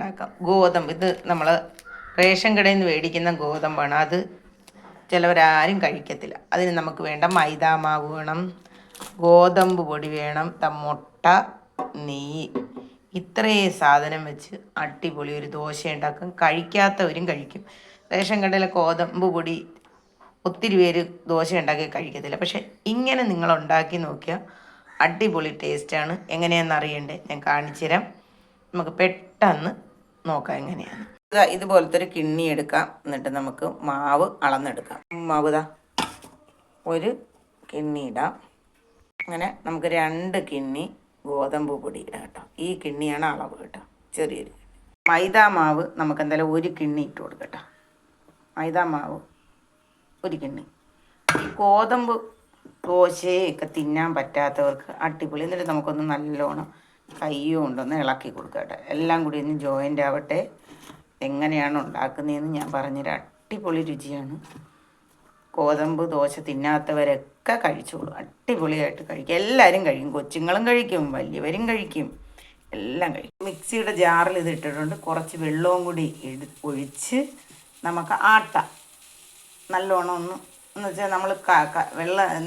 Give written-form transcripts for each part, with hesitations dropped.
ഉണ്ടാക്കാം. ഗോതമ്പ്, ഇത് നമ്മൾ റേഷൻ കടയിൽ നിന്ന് മേടിക്കുന്ന ഗോതമ്പാണ്. അത് ചിലവരാരും കഴിക്കത്തില്ല. അതിന് നമുക്ക് വേണ്ട മൈദാമാവ് വേണം, ഗോതമ്പ് പൊടി വേണം, മുട്ട, നെയ്യ്. ഇത്രയും സാധനം വെച്ച് അടിപൊളി ഒരു ദോശ ഉണ്ടാക്കും. കഴിക്കാത്തവരും കഴിക്കും. റേഷൻ കടയിലെ ഗോതമ്പ് പൊടി ഒത്തിരി പേര് ദോശ ഉണ്ടാക്കി കഴിക്കത്തില്ല. പക്ഷെ ഇങ്ങനെ നിങ്ങൾ ഉണ്ടാക്കി നോക്കിയാൽ അടിപൊളി ടേസ്റ്റാണ്. എങ്ങനെയാണെന്ന് അറിയണ്ടേ? ഞാൻ കാണിച്ചു തരാം. നമുക്ക് പെട്ടെന്ന് നോക്കാം എങ്ങനെയാണ്. ഇതുപോലത്തെ ഒരു കിണ്ണി എടുക്കാം. എന്നിട്ട് നമുക്ക് മാവ് അളന്നെടുക്കാം. മാവ് ഒരു കിണ്ണി ഇടാം. അങ്ങനെ നമുക്ക് 2 കിണ്ണി ഗോതമ്പ് പൊടി ഇടാം കേട്ടോ. ഈ കിണ്ണിയാണ് അളവ് കേട്ടോ, ചെറിയൊരു. മൈദാ മാവ് നമുക്ക് എന്തായാലും 1 കിണ്ണി ഇട്ട് കൊടുക്കട്ടോ. മൈദാ മാവ് 1 കിണ്ണി. ഈ ഗോതമ്പ് ദോശയൊക്കെ തിന്നാൻ പറ്റാത്തവർക്ക് അടിപൊളി. എന്നിട്ട് നമുക്കൊന്ന് നല്ലോണം കൈ കൊണ്ടൊന്ന് ഇളക്കി കൊടുക്കുക കേട്ടോ. എല്ലാം കൂടി ഒന്ന് ജോയിൻ്റ് ആവട്ടെ. എങ്ങനെയാണ് ഉണ്ടാക്കുന്നതെന്ന് ഞാൻ പറഞ്ഞുതരാം. അടിപൊളി രുചിയാണ്. ഗോതമ്പ് ദോശ തിന്നാത്തവരൊക്കെ കഴിച്ചോളൂ. അടിപൊളിയായിട്ട് കഴിക്കും. എല്ലാവരും കഴിക്കും. കൊച്ചുങ്ങളും കഴിക്കും, വലിയവരും കഴിക്കും, എല്ലാം കഴിക്കും. മിക്സിയുടെ ജാറിൽ ഇത് ഇട്ടിട്ടുണ്ട്. കുറച്ച് വെള്ളവും കൂടി ഒഴിച്ച് നമുക്ക് ആട്ടാം. നല്ലോണം എന്ന് വെച്ചാൽ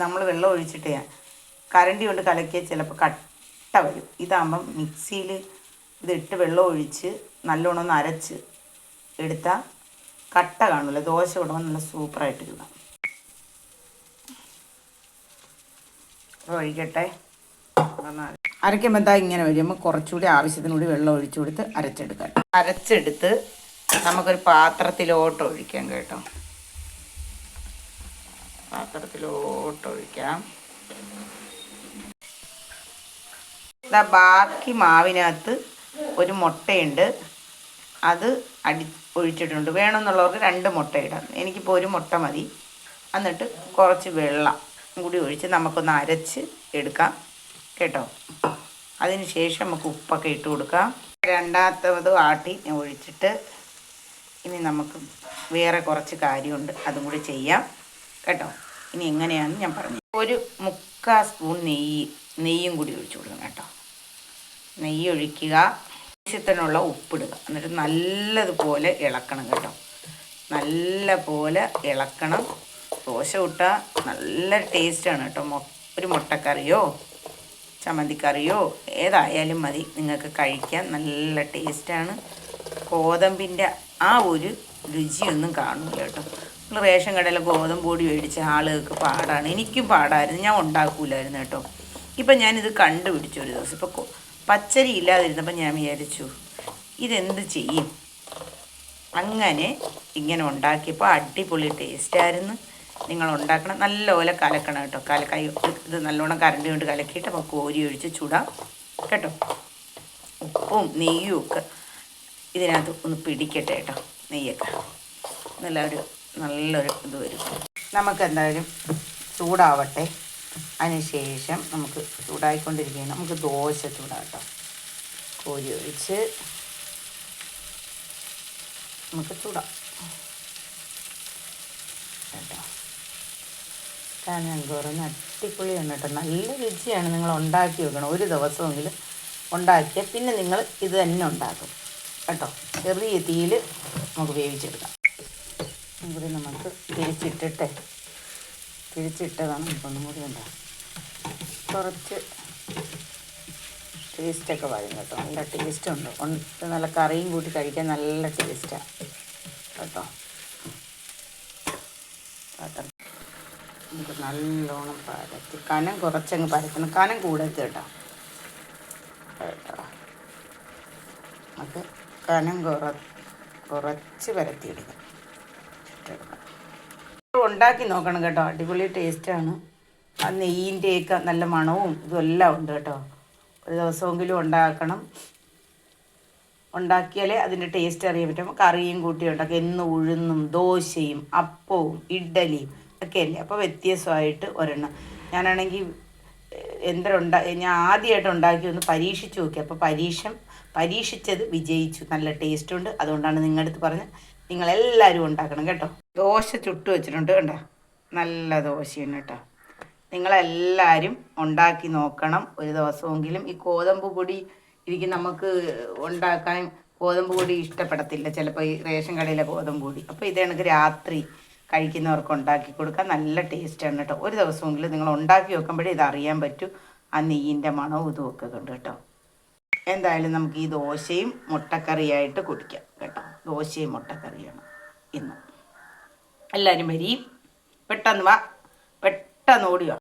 നമ്മൾ വെള്ളം ഒഴിച്ചിട്ട് കരണ്ടി കൊണ്ട് കലക്കിയാൽ ചിലപ്പോൾ കട്ട വരും. ഇതാകുമ്പം മിക്സിയിൽ ഇതിട്ട് വെള്ളം ഒഴിച്ച് നല്ലോണം ഒന്ന് അരച്ച് എടുത്താൽ കട്ട കാണില്ല. ദോശ ഇടുമ്പോൾ നല്ല സൂപ്പറായിട്ട് കിട്ടാം. ഒഴിക്കട്ടെ. അരയ്ക്കുമ്പോൾ ഇങ്ങനെ വരുമ്പോൾ കുറച്ചുകൂടി ആവശ്യത്തിനുകൂടി വെള്ളം ഒഴിച്ചു കൊടുത്ത് അരച്ചെടുക്കാം. അരച്ചെടുത്ത് നമുക്കൊരു പാത്രത്തിലോട്ട് ഒഴിക്കാം കേട്ടോ. പാത്രത്തിലോട്ട് ഒഴിക്കാം. ബാക്കി മാവിനകത്ത് ഒരു മുട്ടയുണ്ട്, അത് ഒഴിച്ചിട്ടുണ്ട്. വേണമെന്നുള്ളവർക്ക് 2 മുട്ട ഇടാം. എനിക്കിപ്പോൾ 1 മുട്ട മതി. എന്നിട്ട് കുറച്ച് വെള്ളം കൂടി ഒഴിച്ച് നമുക്കൊന്ന് അരച്ച് എടുക്കാം കേട്ടോ. അതിന് ശേഷം നമുക്ക് ഉപ്പൊക്കെ ഇട്ട് കൊടുക്കാം. രണ്ടാമത്തത് ആട്ടി ഒഴിച്ചിട്ട് ഇനി നമുക്ക് വേറെ കുറച്ച് കാര്യമുണ്ട്, അതും കൂടി ചെയ്യാം കേട്ടോ. ഇനി എങ്ങനെയാണെന്ന് ഞാൻ പറഞ്ഞു. 1/4 സ്പൂൺ നെയ്യും കൂടി ഒഴിച്ചു കൊടുക്കണം കേട്ടോ. നെയ്യ് ഒഴിക്കുക, ആവശ്യത്തിനുള്ള ഉപ്പിടുക. എന്നിട്ട് നല്ലതുപോലെ ഇളക്കണം കേട്ടോ. നല്ല പോലെ ഇളക്കണം. ദോശ ഇട്ടാൽ നല്ല ടേസ്റ്റാണ് കേട്ടോ. ഒരു മുട്ടക്കറിയോ ചമ്മന്തിക്കറിയോ ഏതായാലും മതി, നിങ്ങൾക്ക് കഴിക്കാൻ നല്ല ടേസ്റ്റാണ്. ഗോതമ്പിൻ്റെ ആ ഒരു രുചിയൊന്നും കാണില്ല കേട്ടോ. നമ്മൾ റേഷൻ കടയിൽ ഗോതമ്പ് പൊടി മേടിച്ച ആളുകൾക്ക് പാടാണ്. എനിക്കും പാടായിരുന്നു, ഞാൻ ഉണ്ടാക്കൂലായിരുന്നു കേട്ടോ. ഇപ്പം ഞാനിത് കണ്ടുപിടിച്ചു ഒരു ദിവസം. ഇപ്പോൾ പച്ചരി ഇല്ലാതിരുന്നപ്പോൾ ഞാൻ വിചാരിച്ചു ഇതെന്ത് ചെയ്യും. അങ്ങനെ ഇങ്ങനെ ഉണ്ടാക്കിയപ്പോൾ അടിപൊളി ടേസ്റ്റായിരുന്നു. നിങ്ങൾ ഉണ്ടാക്കണം. നല്ലപോലെ കലക്കണം കേട്ടോ. ഇത് നല്ലോണം കരണ്ടി കൊണ്ട് കലക്കിയിട്ട് അപ്പോൾ കോരി ഒഴിച്ച് ചൂടാം കേട്ടോ. ഉപ്പും നെയ്യും ഒക്കെ ഇതിനകത്ത് ഒന്ന് പിടിക്കട്ടെ കേട്ടോ. നെയ്യൊക്കെ നല്ലൊരു ഇത് വരും. നമുക്ക് എന്തായാലും ചൂടാവട്ടെ. അതിനുശേഷം നമുക്ക് ചൂടായിക്കൊണ്ടിരിക്കുകയാണ്. നമുക്ക് ദോശ ചൂടാട്ടോ. കോരി ഒഴിച്ച് നമുക്ക് ചൂടാം കേട്ടോ. കനം കുറഞ്ഞ് അടിപൊളിയാണ് കേട്ടോ. നല്ല രുചിയാണ്. നിങ്ങൾ ഉണ്ടാക്കി വെക്കണം. ഒരു ദിവസമെങ്കിലും ഉണ്ടാക്കിയാൽ പിന്നെ നിങ്ങൾ ഇത് തന്നെ ഉണ്ടാക്കും കേട്ടോ. ചെറിയ തീയിൽ നമുക്ക് വേവിച്ചെടുക്കാം. കൂടി നമുക്ക് തിരിച്ചിട്ടതാണ് നമുക്കൊന്നും കൂടി ഉണ്ടാകും. കുറച്ച് ടേസ്റ്റൊക്കെ വരും കേട്ടോ. നല്ല ടേസ്റ്റുണ്ട്. നല്ല കറിയും കൂട്ടി കഴിക്കാൻ നല്ല ടേസ്റ്റാണ് കേട്ടോ. നമുക്ക് നല്ലോണം പരത്തി കനം കുറച്ചങ്ങ് പരത്തണം. കനം കൂടരുത് കേട്ടോ. നമുക്ക് കനം കുറച്ച് പരത്തിയെടുക്കാം. ഉണ്ടാക്കി നോക്കണം കേട്ടോ. അടിപൊളി ടേസ്റ്റാണ്. ആ നെയ്യിൻ്റെയൊക്കെ നല്ല മണവും ഇതെല്ലാം ഉണ്ട് കേട്ടോ. ഒരു ദിവസമെങ്കിലും ഉണ്ടാക്കണം. ഉണ്ടാക്കിയാലേ അതിൻ്റെ ടേസ്റ്റ് അറിയാൻ പറ്റും. കറിയും കൂട്ടി ഉണ്ടാക്കി എന്നും ഉഴുന്നും ദോശയും അപ്പവും ഇഡ്ഡലിയും ഒക്കെ അല്ലേ. അപ്പോൾ വ്യത്യസ്തമായിട്ട് ഒരെണ്ണം ഞാനാണെങ്കിൽ ഞാൻ ആദ്യമായിട്ട് ഉണ്ടാക്കി ഒന്ന് പരീക്ഷിച്ച് നോക്കി. അപ്പോൾ പരീക്ഷിച്ചത് വിജയിച്ചു. നല്ല ടേസ്റ്റുണ്ട്. അതുകൊണ്ടാണ് നിങ്ങളുടെ അടുത്ത് പറഞ്ഞത് നിങ്ങളെല്ലാവരും ഉണ്ടാക്കണം കേട്ടോ. ദോശ ചുട്ട് വെച്ചിട്ടുണ്ട് കണ്ടോ. നല്ല ദോശയാണ് കേട്ടോ. നിങ്ങളെല്ലാവരും ഉണ്ടാക്കി നോക്കണം ഒരു ദിവസമെങ്കിലും. ഈ ഗോതമ്പ് പൊടി നമുക്ക് ഉണ്ടാക്കാൻ ഗോതമ്പ് പൊടി ഇഷ്ടപ്പെടത്തില്ല ചിലപ്പോൾ ഈ റേഷൻ കടയിലെ ഗോതമ്പ് പൊടി. അപ്പോൾ ഇത് കണക്ക് രാത്രി കഴിക്കുന്നവർക്ക് ഉണ്ടാക്കി കൊടുക്കാൻ നല്ല ടേസ്റ്റാണ് കേട്ടോ. ഒരു ദിവസമെങ്കിലും നിങ്ങൾ ഉണ്ടാക്കി വെക്കുമ്പോഴേ ഇത് അറിയാൻ പറ്റും ആ നെയ്യിൻ്റെ മണവും ഇതും ഒക്കെ കണ്ടു കേട്ടോ. എന്തായാലും നമുക്ക് ഈ ദോശയും മുട്ടക്കറിയായിട്ട് കുടിക്കാം കേട്ടോ. ദോശയും മുട്ടക്കറിയാണ് ഇന്ന്. എല്ലാവരും വരി, പെട്ടെന്ന് വാ, പെട്ടെന്ന് ഓടി വാ.